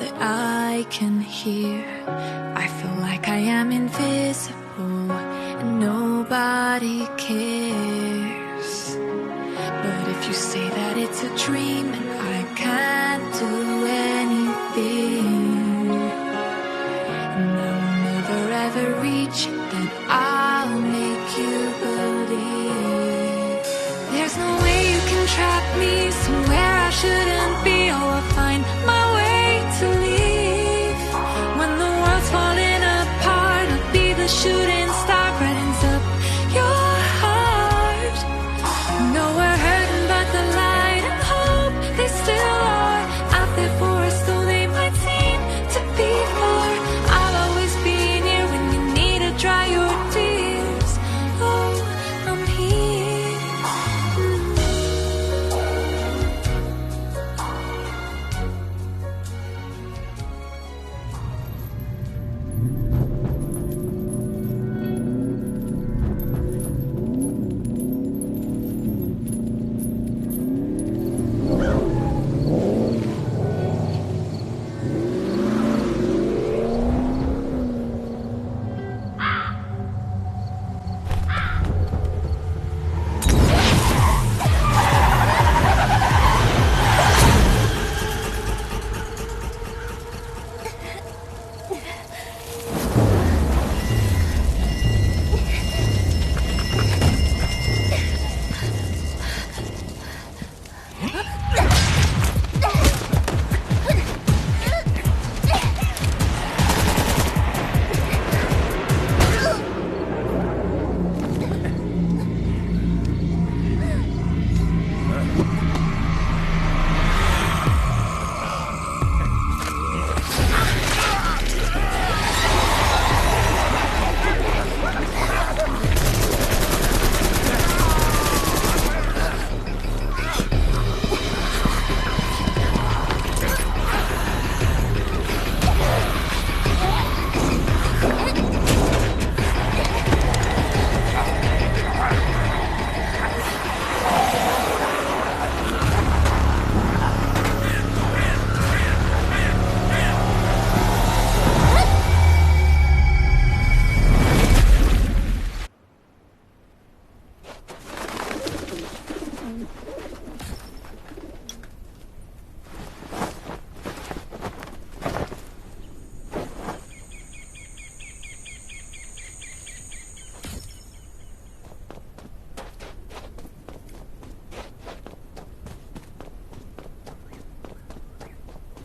that I can hear. I feel like I am invisible and nobody cares. But if you say that it's a dream and I can't do anything, and I will never ever reach it, then I'll make you believe. There's no way you can trap me somewhere I shouldn't be. Oh, I'll find my way to leave. When the world's falling apart, I'll be the shooting star, brightens up your heart. No, we're hurting, but the light and hope, they still are out there for us, though they might seem to be far. I'll always be near when you need to dry your tears. Oh, I'm here.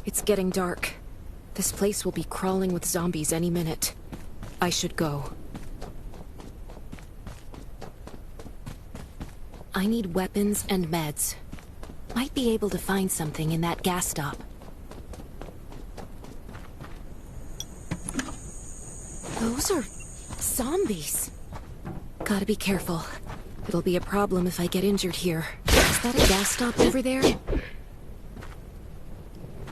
It's getting dark. This place will be crawling with zombies any minute. I should go. I need weapons and meds. Might be able to find something in that gas stop. Those are zombies. Gotta be careful. It'll be a problem if I get injured here. Is that a gas stop over there?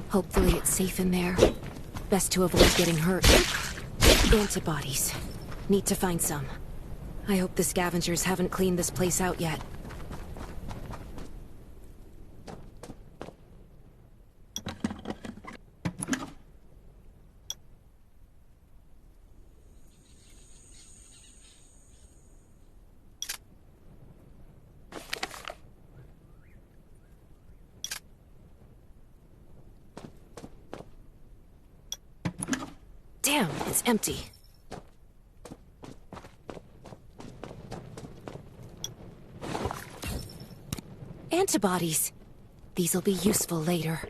Hopefully it's safe in there. Best to avoid getting hurt. Antibodies. Need to find some. I hope the scavengers haven't cleaned this place out yet. Damn, it's empty. Antibodies. These'll be useful later.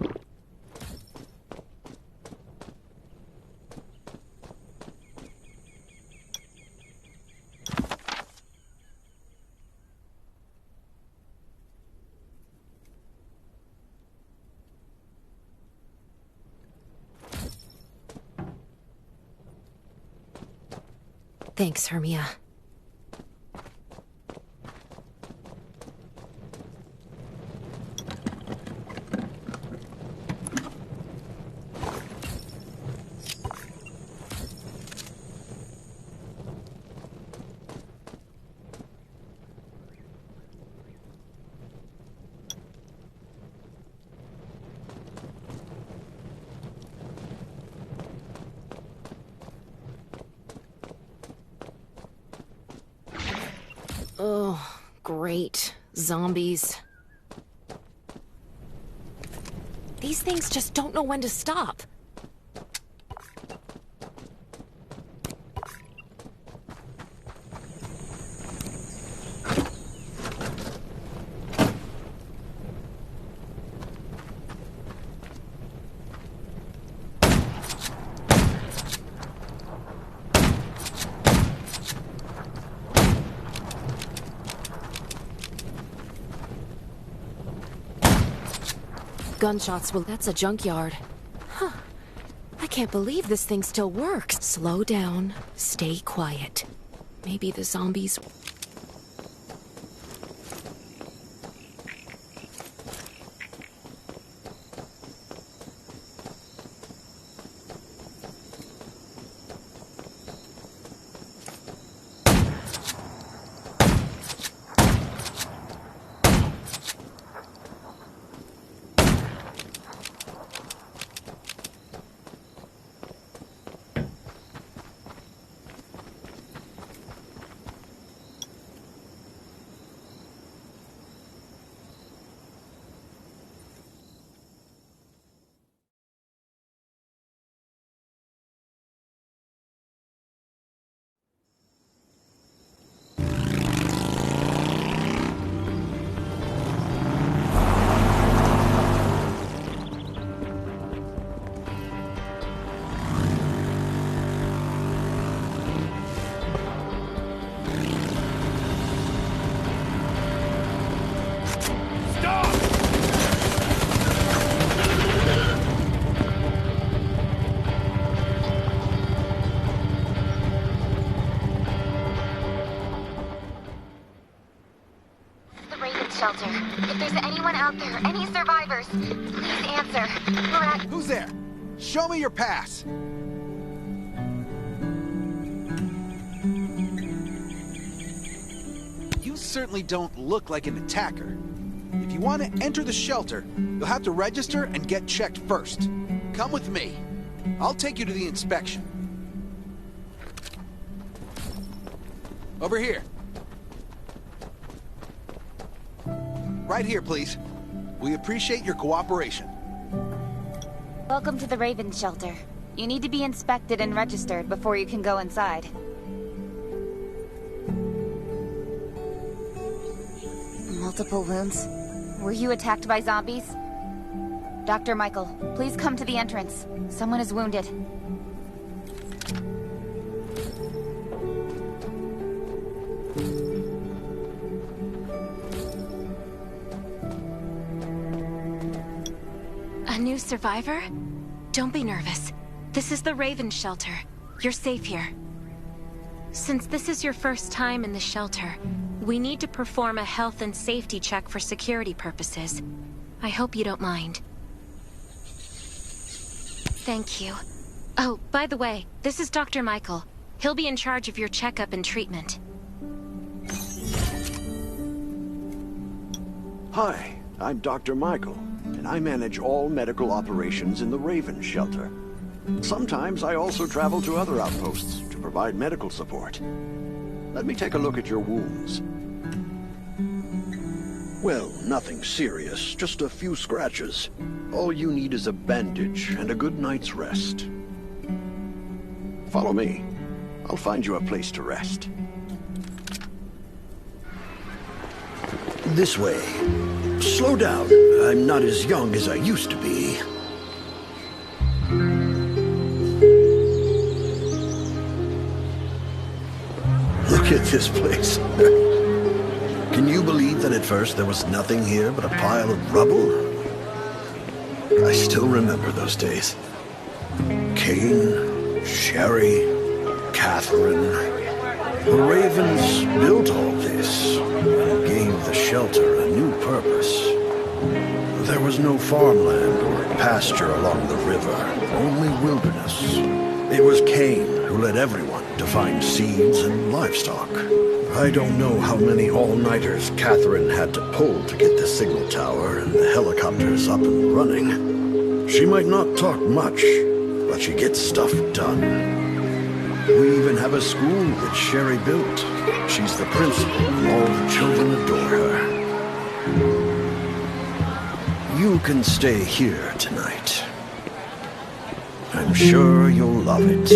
Thanks, Hermia. Great. Zombies. These things just don't know when to stop. Gunshots, well, that's a junkyard. Huh. I can't believe this thing still works. Slow down. Stay quiet. Maybe the zombies... Shelter. If there's anyone out there, any survivors, please answer. We're at... Who's there? Show me your pass. You certainly don't look like an attacker. If you want to enter the shelter, you'll have to register and get checked first. Come with me. I'll take you to the inspection. Over here. Right here, please. We appreciate your cooperation. Welcome to the Raven Shelter. You need to be inspected and registered before you can go inside. Multiple wounds. Were you attacked by zombies? Dr. Michael, please come to the entrance. Someone is wounded. A new survivor? Don't be nervous. This is the Raven Shelter. You're safe here. Since this is your first time in the shelter, we need to perform a health and safety check for security purposes. I hope you don't mind. Thank you. Oh, by the way, this is Dr. Michael. He'll be in charge of your checkup and treatment. Hi, I'm Dr. Michael, and I manage all medical operations in the Raven Shelter. Sometimes I also travel to other outposts to provide medical support. Let me take a look at your wounds. Well, nothing serious, just a few scratches. All you need is a bandage and a good night's rest. Follow me. I'll find you a place to rest. This way. Slow down. I'm not as young as I used to be. Look at this place. Can you believe that at first there was nothing here but a pile of rubble? I still remember those days. Kane, Sherry, Catherine. The Ravens built all this and gave the shelter a new purpose. There was no farmland or pasture along the river, only wilderness. It was Kane who led everyone to find seeds and livestock. I don't know how many all-nighters Catherine had to pull to get the signal tower and the helicopters up and running. She might not talk much, but she gets stuff done. We even have a school that Sherry built. She's the principal, and all the children adore her. You can stay here tonight. I'm sure you'll love it.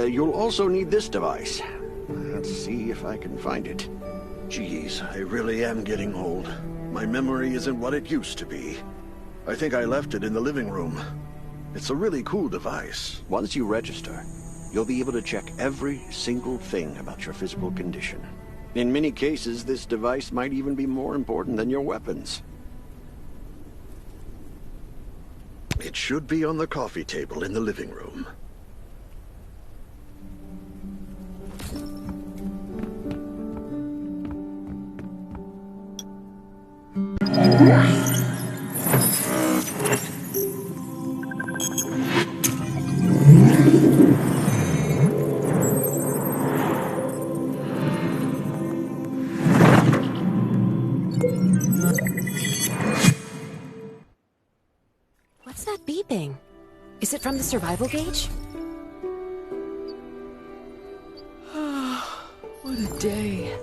You'll also need this device. Let's see if I can find it. Geez, I really am getting old. My memory isn't what it used to be. I think I left it in the living room. It's a really cool device. Once you register, you'll be able to check every single thing about your physical condition. In many cases, this device might even be more important than your weapons. It should be on the coffee table in the living room. What's that beeping? Is it from the survival gauge? What a day.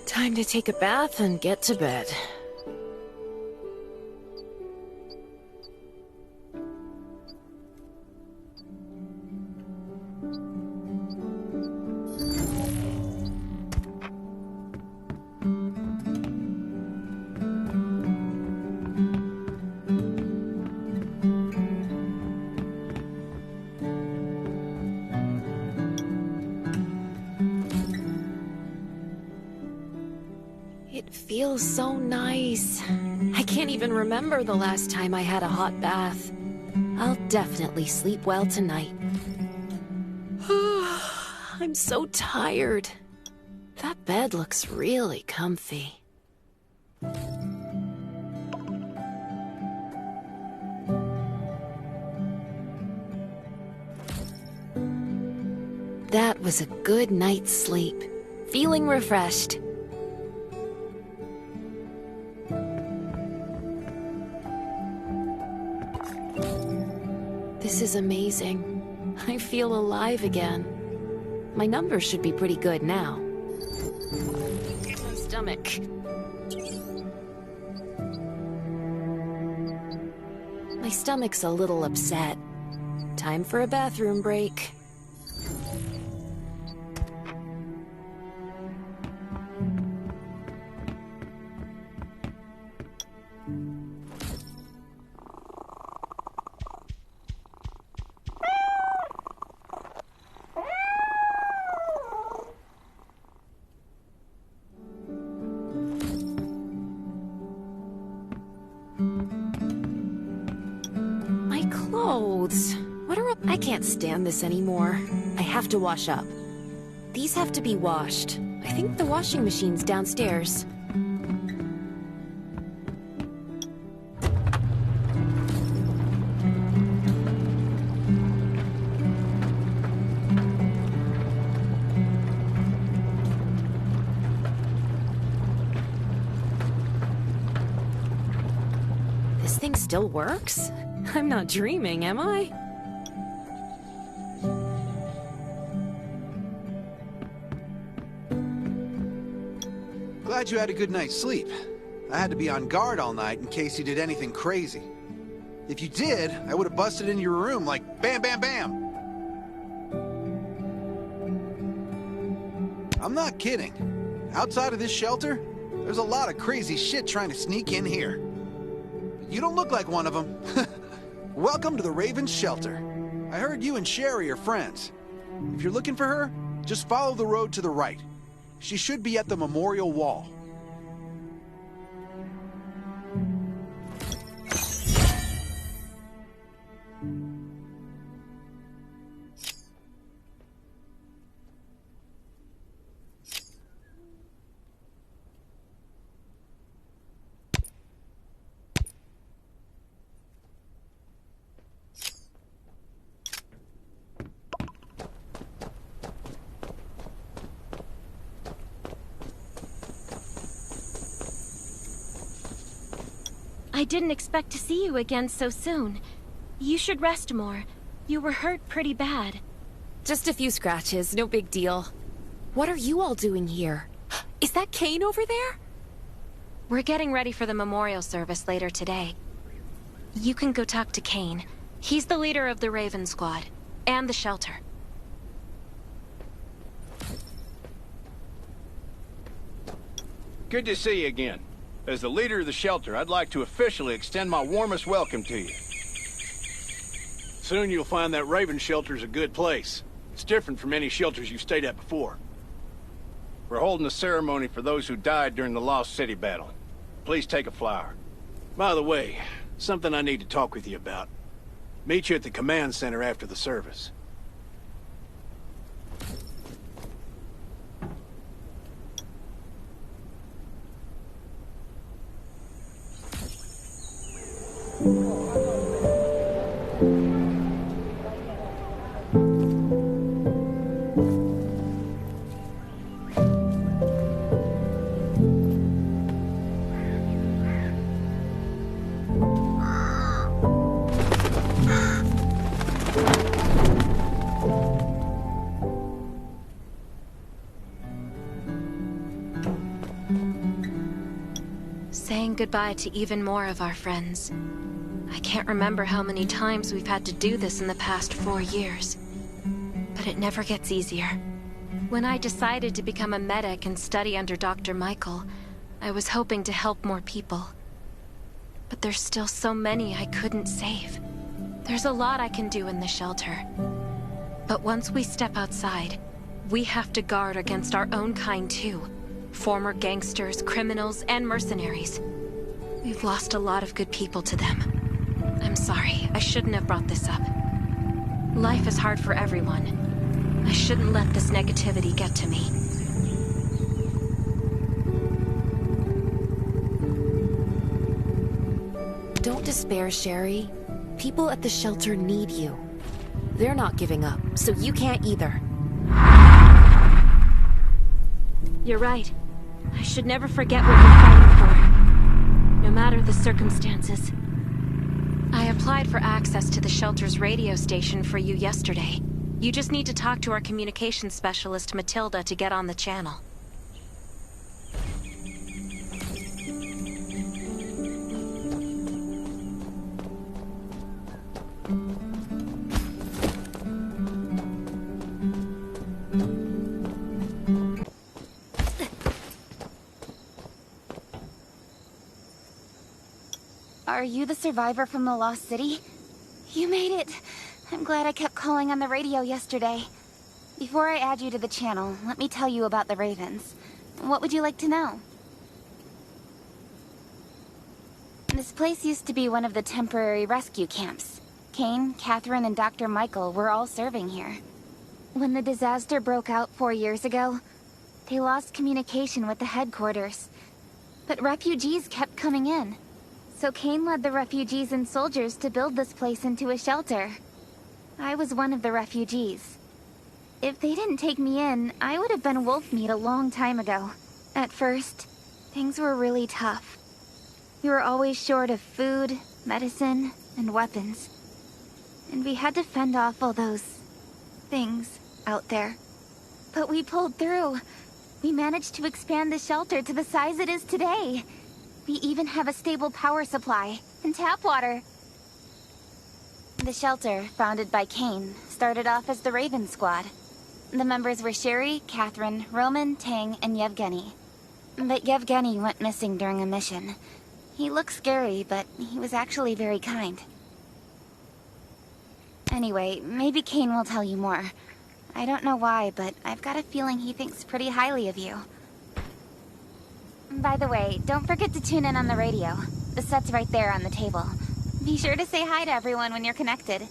Time to take a bath and get to bed. It feels so nice. I can't even remember the last time I had a hot bath. I'll definitely sleep well tonight. I'm so tired. That bed looks really comfy. That was a good night's sleep. Feeling refreshed. This is amazing. I feel alive again. My numbers should be pretty good now. My stomach. My stomach's a little upset. Time for a bathroom break. Clothes. I can't stand this anymore. I have to wash up. These have to be washed. I think the washing machine's downstairs. This thing still works? I'm not dreaming, am I? Glad you had a good night's sleep. I had to be on guard all night in case you did anything crazy. If you did, I would have busted in your room like bam, bam, bam. I'm not kidding. Outside of this shelter, there's a lot of crazy shit trying to sneak in here. You don't look like one of them. Welcome to the Raven's shelter. I heard you and Sherry are friends. If you're looking for her, just follow the road to the right. She should be at the memorial wall. I didn't expect to see you again so soon. You should rest more. You were hurt pretty bad. Just a few scratches, no big deal. What are you all doing here? Is that Kane over there? We're getting ready for the memorial service later today. You can go talk to Kane. He's the leader of the Raven Squad, and the shelter. Good to see you again. As the leader of the shelter, I'd like to officially extend my warmest welcome to you. Soon you'll find that Raven shelter's a good place. It's different from any shelters you've stayed at before. We're holding a ceremony for those who died during the Lost City battle. Please take a flower. By the way, something I need to talk with you about. Meet you at the command center after the service. Saying goodbye to even more of our friends. I can't remember how many times we've had to do this in the past 4 years. But it never gets easier. When I decided to become a medic and study under Dr. Michael, I was hoping to help more people. But there's still so many I couldn't save. There's a lot I can do in the shelter. But once we step outside, we have to guard against our own kind too. Former gangsters, criminals, and mercenaries. We've lost a lot of good people to them. I'm sorry, I shouldn't have brought this up. Life is hard for everyone. I shouldn't let this negativity get to me. Don't despair, Sherry. People at the shelter need you. They're not giving up, so you can't either. You're right. I should never forget what we're fighting for, no matter the circumstances. I applied for access to the shelter's radio station for you yesterday. You just need to talk to our communications specialist, Matilda, to get on the channel. Are you the survivor from the Lost City? You made it! I'm glad I kept calling on the radio yesterday. Before I add you to the channel, let me tell you about the Ravens. What would you like to know? This place used to be one of the temporary rescue camps. Kane, Catherine, and Dr. Michael were all serving here. When the disaster broke out 4 years ago, they lost communication with the headquarters. But refugees kept coming in. So Kane led the refugees and soldiers to build this place into a shelter. I was one of the refugees. If they didn't take me in, I would have been wolf meat a long time ago. At first, things were really tough. We were always short of food, medicine, and weapons. And we had to fend off all those things out there. But we pulled through. We managed to expand the shelter to the size it is today. We even have a stable power supply and tap water. The shelter, founded by Kane, started off as the Raven Squad. The members were Sherry, Catherine, Roman, Tang, and Yevgeny. But Yevgeny went missing during a mission. He looked scary, but he was actually very kind. Anyway, maybe Kane will tell you more. I don't know why, but I've got a feeling he thinks pretty highly of you. By the way, don't forget to tune in on the radio. The set's right there on the table. Be sure to say hi to everyone when you're connected.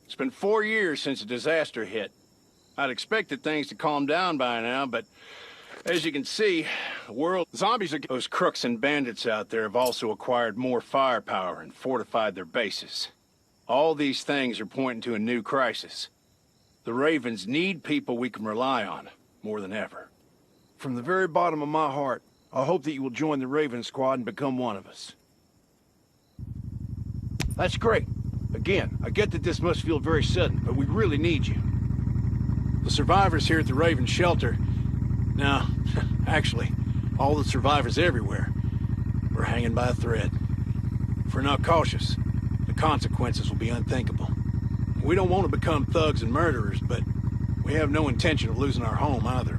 It's been 4 years since the disaster hit. I'd expected things to calm down by now, but as you can see, the world... Zombies are... Those crooks and bandits out there have also acquired more firepower and fortified their bases. All these things are pointing to a new crisis. The Ravens need people we can rely on, more than ever. From the very bottom of my heart, I hope that you will join the Raven Squad and become one of us. That's great. Again, I get that this must feel very sudden, but we really need you. The survivors here at the Raven Shelter... No, actually, all the survivors everywhere. We're hanging by a thread. If we're not cautious, the consequences will be unthinkable. We don't want to become thugs and murderers, but we have no intention of losing our home either.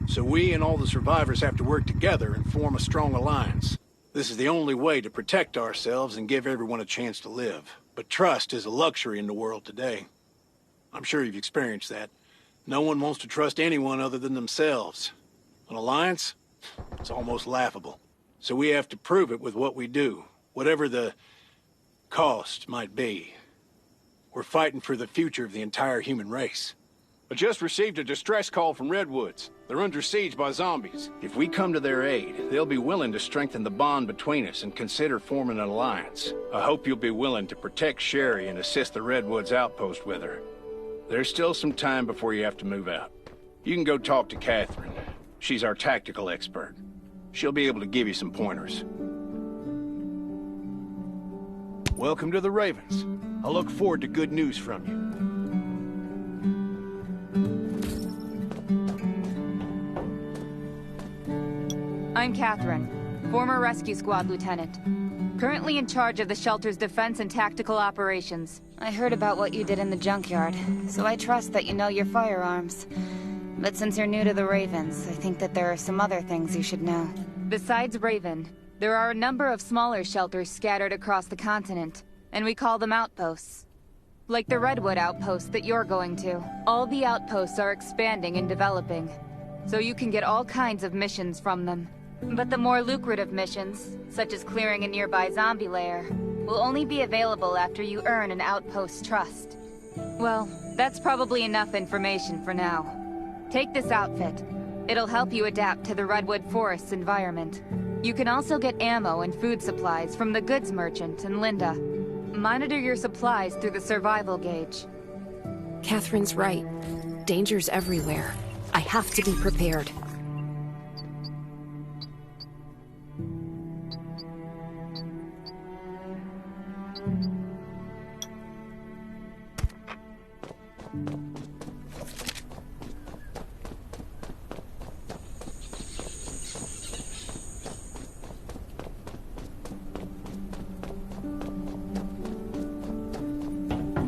So we and all the survivors have to work together and form a strong alliance. This is the only way to protect ourselves and give everyone a chance to live. But trust is a luxury in the world today. I'm sure you've experienced that. No one wants to trust anyone other than themselves. An alliance? It's almost laughable. So we have to prove it with what we do, whatever the cost might be. We're fighting for the future of the entire human race. I just received a distress call from Redwoods. They're under siege by zombies. If we come to their aid, they'll be willing to strengthen the bond between us and consider forming an alliance. I hope you'll be willing to protect Sherry and assist the Redwoods outpost with her. There's still some time before you have to move out. You can go talk to Catherine. She's our tactical expert. She'll be able to give you some pointers. Welcome to the Ravens. I look forward to good news from you. I'm Catherine, former Rescue Squad Lieutenant. Currently in charge of the shelter's defense and tactical operations. I heard about what you did in the junkyard, so I trust that you know your firearms. But since you're new to the Ravens, I think that there are some other things you should know. Besides Raven, there are a number of smaller shelters scattered across the continent, and we call them outposts. Like the Redwood outpost that you're going to. All the outposts are expanding and developing, so you can get all kinds of missions from them. But the more lucrative missions, such as clearing a nearby zombie lair, will only be available after you earn an outpost's trust. Well, that's probably enough information for now. Take this outfit. It'll help you adapt to the Redwood Forest's environment. You can also get ammo and food supplies from the goods merchant and Linda. Monitor your supplies through the survival gauge. Catherine's right. Danger's everywhere. I have to be prepared.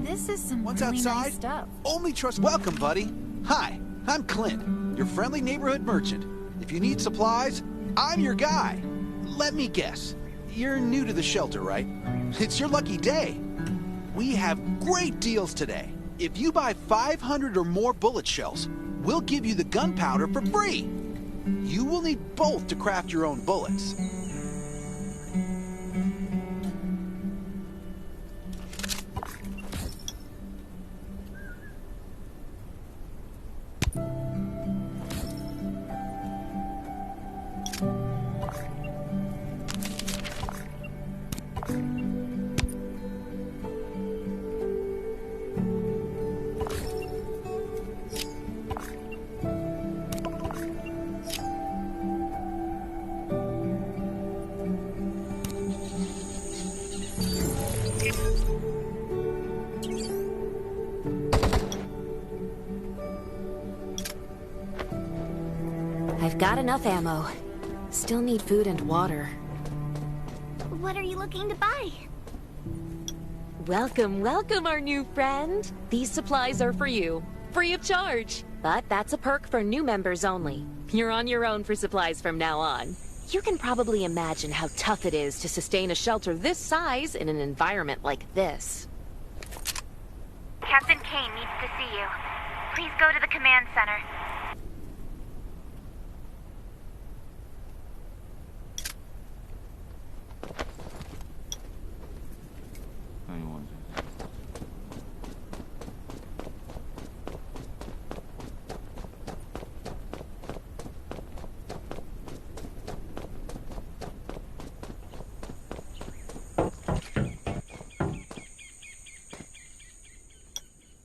This is some Once really outside, nice stuff. only trust. Welcome, buddy. Hi, I'm Clint, your friendly neighborhood merchant. If you need supplies, I'm your guy. Let me guess. You're new to the shelter, right? It's your lucky day. We have great deals today. If you buy 500 or more bullet shells, we'll give you the gunpowder for free. You will need both to craft your own bullets. I've got enough ammo. Still need food and water. What are you looking to buy? Welcome, welcome, our new friend. These supplies are for you, free of charge. But that's a perk for new members only. You're on your own for supplies from now on. You can probably imagine how tough it is to sustain a shelter this size in an environment like this. Captain Kane needs to see you. Please go to the command center.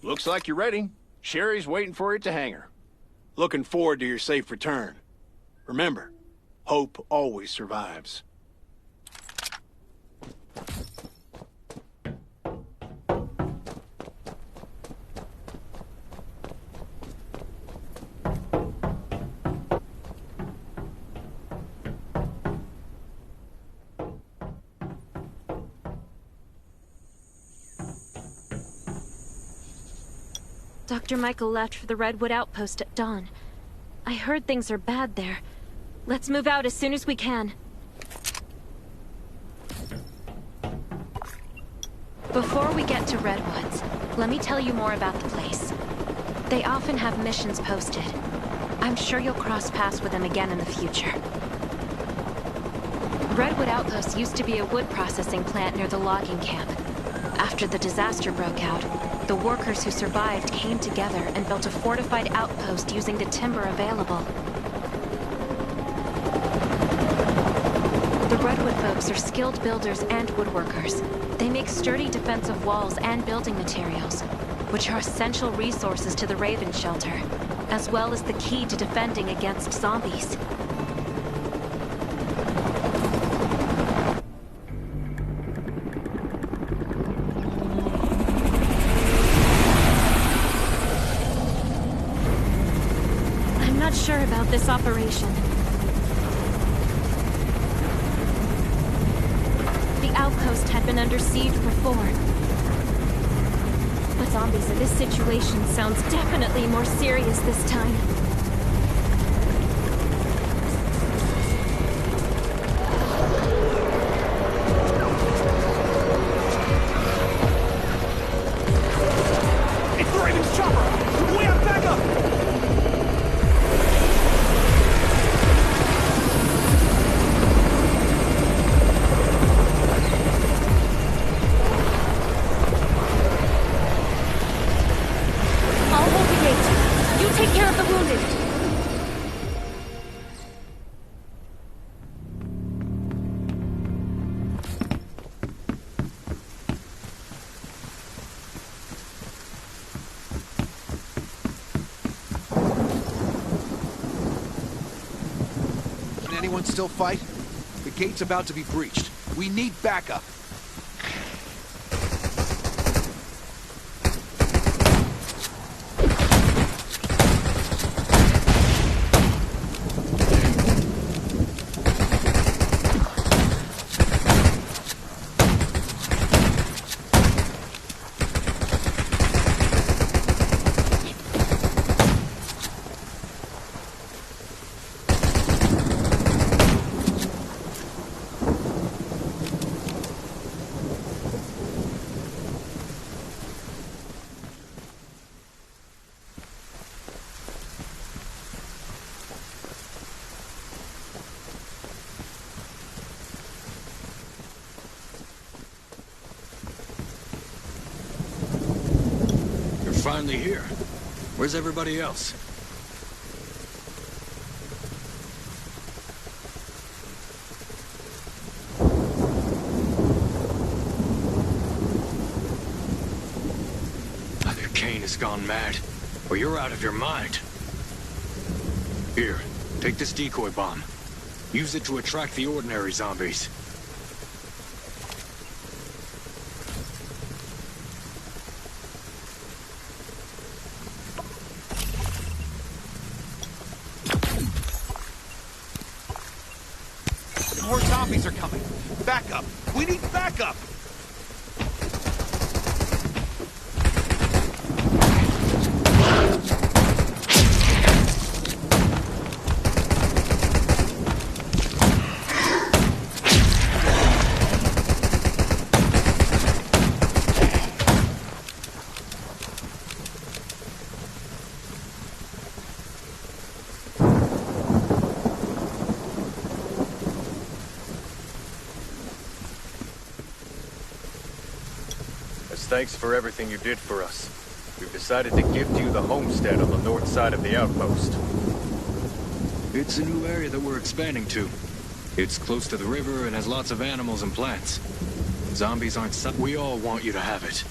Looks like you're ready. Sherry's waiting for you at the hangar. Looking forward to your safe return. Remember, hope always survives. Dr. Michael left for the Redwood Outpost at dawn. I heard things are bad there. Let's move out as soon as we can. Before we get to Redwoods, let me tell you more about the place. They often have missions posted. I'm sure you'll cross paths with them again in the future. Redwood Outpost used to be a wood processing plant near the logging camp. After the disaster broke out, the workers who survived came together and built a fortified outpost using the timber available. The Redwood folks are skilled builders and woodworkers. They make sturdy defensive walls and building materials, which are essential resources to the Raven Shelter, as well as the key to defending against zombies. Sure about this operation. The outpost had been under siege before. But zombies in this situation sounds definitely more serious this time. It's the Raven's chopper! We have backup! I'll hold the gate. You take care of the wounded. anyone still fight? The gate's about to be breached. We need backup. Finally here. Where's everybody else? Either Kane has gone mad, or you're out of your mind. Here, take this decoy bomb. Use it to attract the ordinary zombies. More zombies are coming. Backup! We need backup! Thanks for everything you did for us. We've decided to gift you the homestead on the north side of the outpost. It's a new area that we're expanding to. It's close to the river and has lots of animals and plants. Zombies aren't we all want you to have it.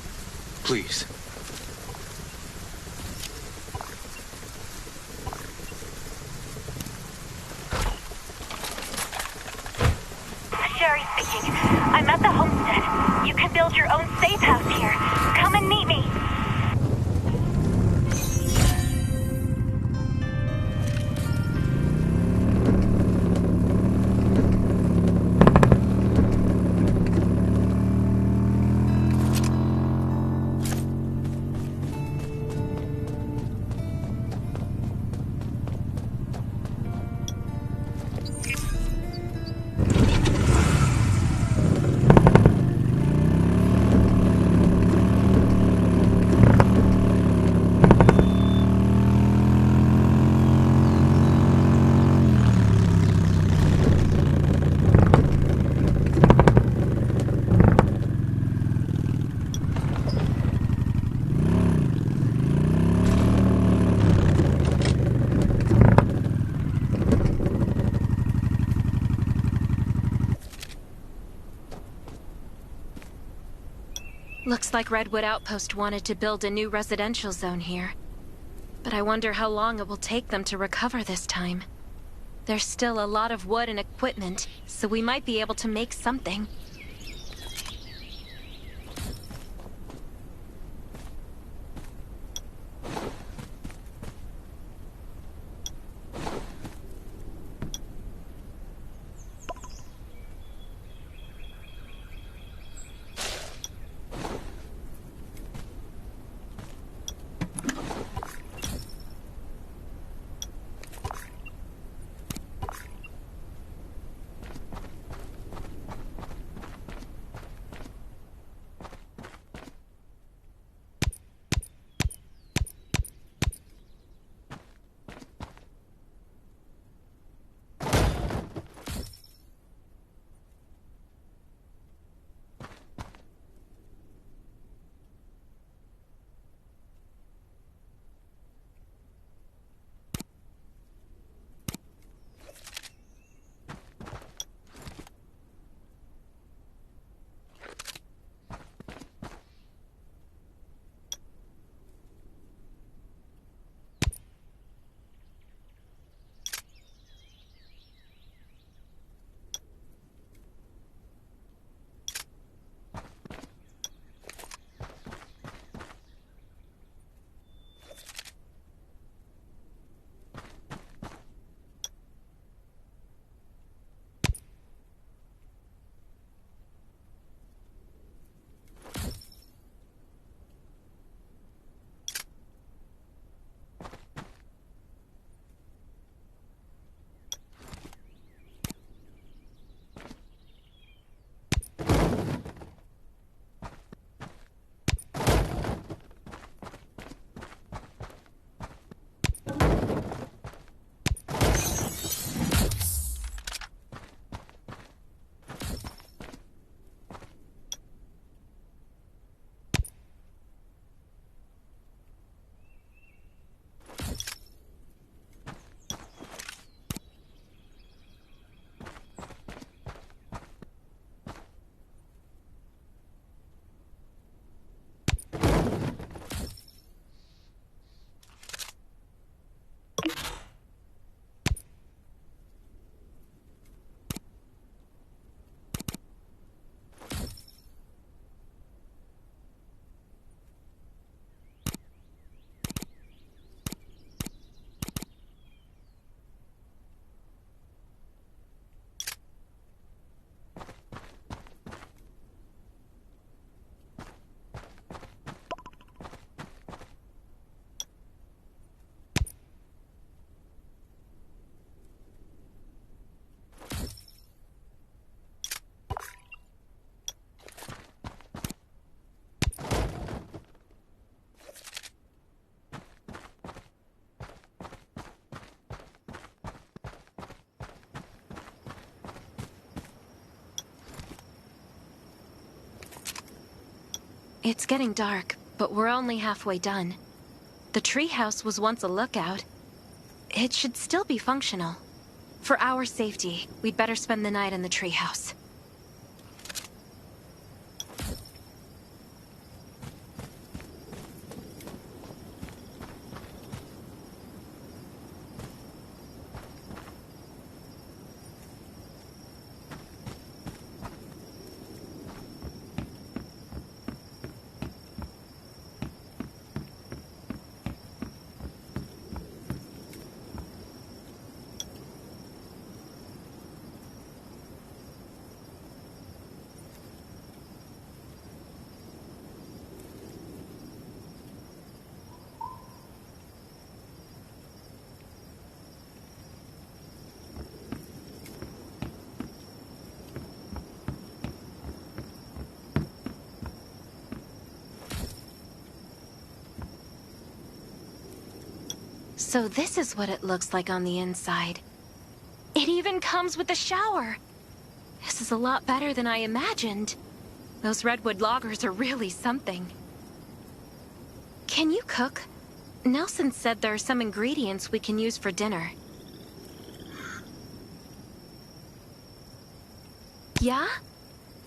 Please. Sherry speaking. I'm at the homestead. You can build your own safe house here. Come and meet me. Looks like Redwood Outpost wanted to build a new residential zone here. But I wonder how long it will take them to recover this time. There's still a lot of wood and equipment, so we might be able to make something. It's getting dark, but we're only halfway done. The treehouse was once a lookout. It should still be functional. For our safety, we'd better spend the night in the treehouse. So this is what it looks like on the inside. It even comes with a shower! This is a lot better than I imagined. Those redwood loggers are really something. Can you cook? Nelson said there are some ingredients we can use for dinner. Yeah?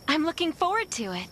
I'm looking forward to it.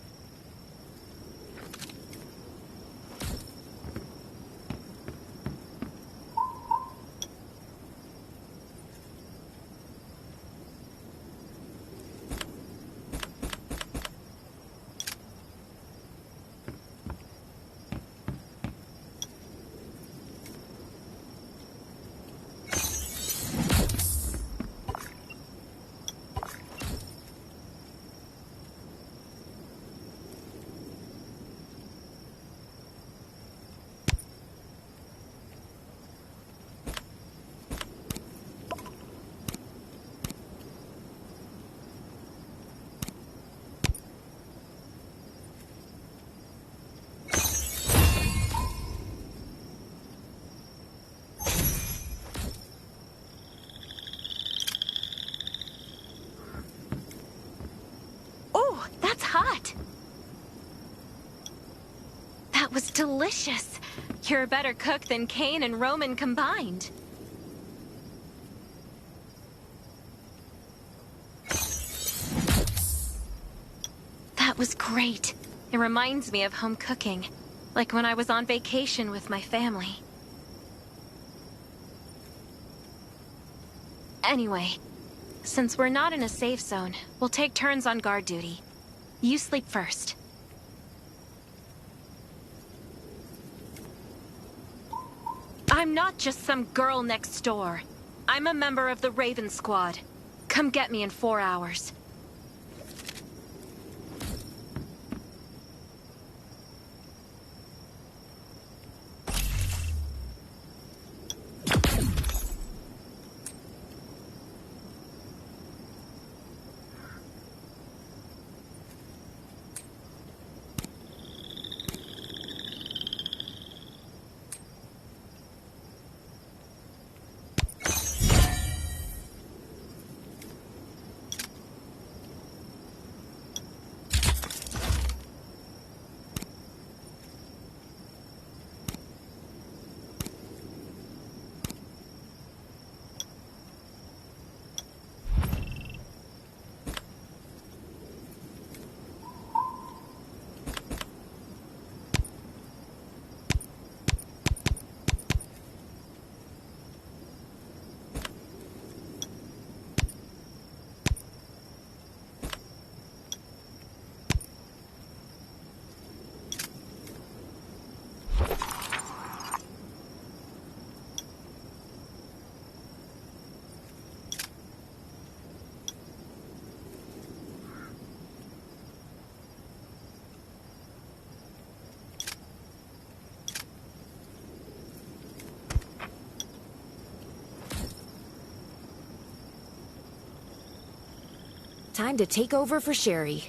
That's hot. That was delicious. You're a better cook than Kane and Roman combined. That was great. It reminds me of home cooking, like when I was on vacation with my family. Anyway, since we're not in a safe zone, we'll take turns on guard duty. You sleep first. I'm not just some girl next door. I'm a member of the Raven Squad. Come get me in 4 hours. Time to take over for Sherry.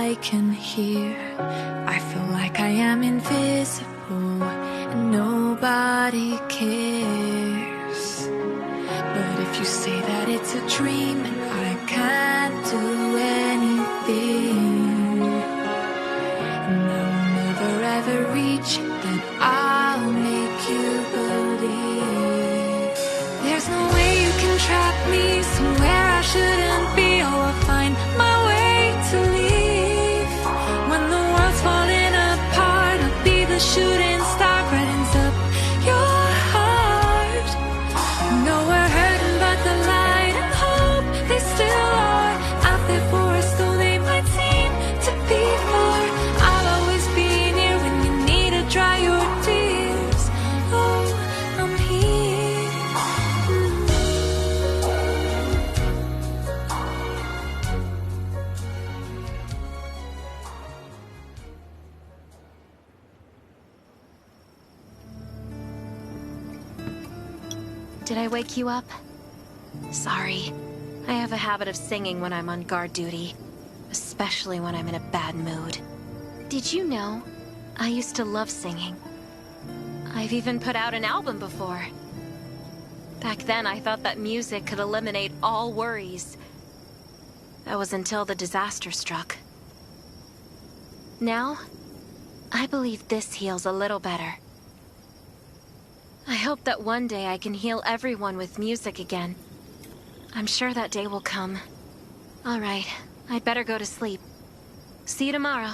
I can hear. I feel like I am invisible and nobody cares. But if you say that it's a dream and I can't do anything, and I will never ever reach it, then I'll make you believe. There's no way you can trap me somewhere I shouldn't be. Oh, I'll find my way to leave. When the world's falling apart, I'll be the shooting star, brightens up your heart. No, we're hurting, but the light and hope, they still are out there for us, though they might seem to be far. I'll always be near when you need to dry your tears. Oh, I'm here. Did I wake you up? Sorry. I have a habit of singing when I'm on guard duty, especially when I'm in a bad mood. Did you know? I used to love singing. I've even put out an album before. Back then, I thought that music could eliminate all worries. That was until the disaster struck. Now, I believe this heals a little better. I hope that one day I can heal everyone with music again. I'm sure that day will come. All right, I'd better go to sleep. See you tomorrow.